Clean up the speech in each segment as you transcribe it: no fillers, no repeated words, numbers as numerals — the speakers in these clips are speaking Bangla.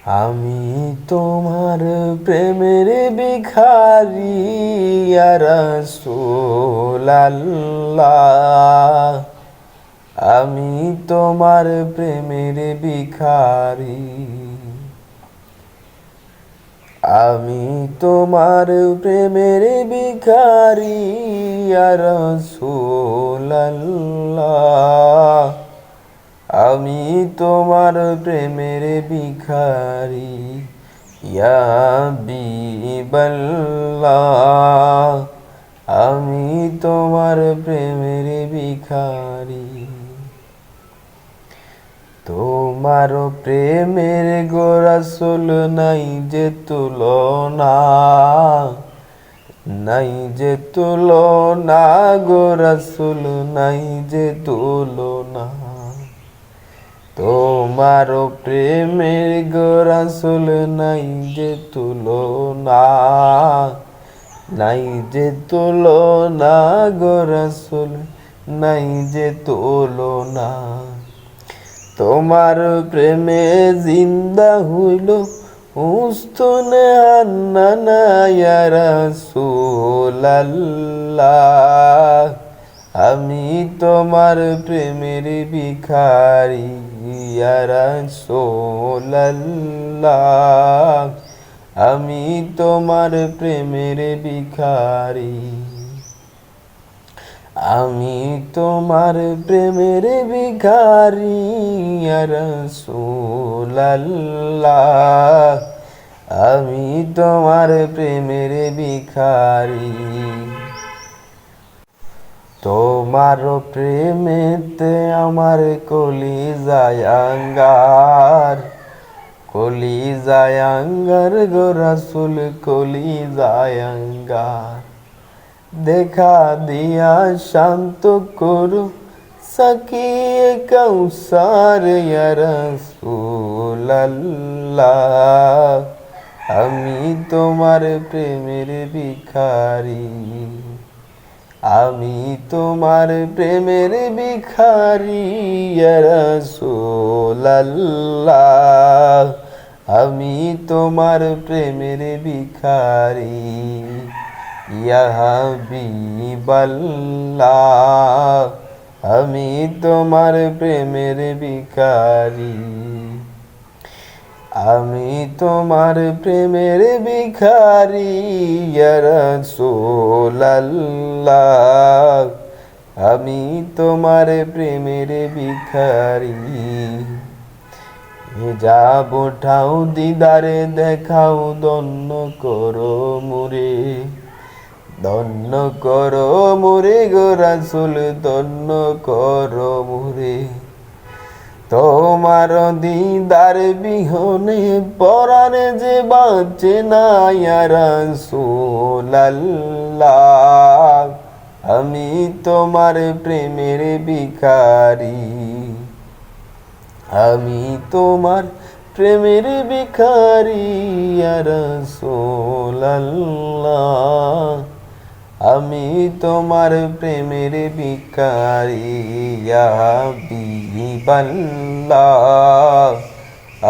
আমি তোমার প্রেমের ভিখারি ইয়া রাসূলাল্লাহ। আমি তোমার প্রেমের ভিখারি। আমি তোমার প্রেমের ভিখারি ইয়া রাসূলাল্লাহ। আমি তোমার প্রেমের ভিখারি ইয়া হাবিবাল্লাহ। আমি তোমার প্রেমের ভিখারি। তোমার প্রেমের গো রাসূল নাই যে তুলনা, নাই যে তুলনা গো রাসূল নাই যে তুলনা। তোমার প্রেমের গো রাসূল নাই যে তুলনা, নাই যে তুলনা গো রাসূল নাই যে তুলনা। তোমার প্রেমে জিন্দা হইল উস্তুনে হান্নানা ইয়া রাসূলাল্লাহ। আমি তোমার প্রেমের ভিখারি ইয়া রাসূলাল্লাহ। আমি তোমার প্রেমের ভিখারি। আমি তোমার প্রেমের ভিখারি ইয়া রাসূলাল্লাহ। আমি তোমার প্রেমের ভিখারি। তোমার প্রেমেতে আমার কলিজায় আঙ্গার, কলিজায় আঙ্গার গো রাসূল কলিজায় আঙ্গার। দেখা দিয়া শান্ত করো সাকিয়ে কাউসার ইয়া রাসূলাল্লাহ। আমি তোমার প্রেমের ভিখারি। আমি তোমার প্রেমের ভিখারি ইয়া রাসূলাল্লাহ। আমি তোমার প্রেমের ভিখারি ইয়া হাবিবাল্লাহ। আমি তোমার প্রেমের ভিখারি। আমি তোমার প্রেমের ভিখারি ইয়া রাসূলাল্লাহ। আমি তোমার প্রেমের ভিখারি। হিজাব ওঠাও দিদারে দেখাও ধন্য করো মুরে, ধন্য করো মুরে গো রাসূল ধন্য করো মুরে। তোমার দিদার বিহনে পরাণে যে বাঁচে না ইয়া রাসূলাল্লাহ। আমি তোমার প্রেমের ভিখারি। আমি তোমার প্রেমের ভিখারি ইয়া রাসূলাল্লাহ। আমি তোমার প্রেমের ভিখারি ইয়া হাবিবাল্লাহ।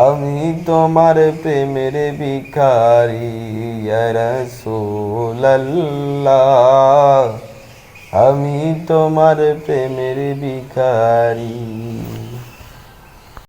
আমি তোমার প্রেমের ভিখারি ইয়া রাসূলাল্লাহ। আমি তোমার প্রেমের ভিখারি।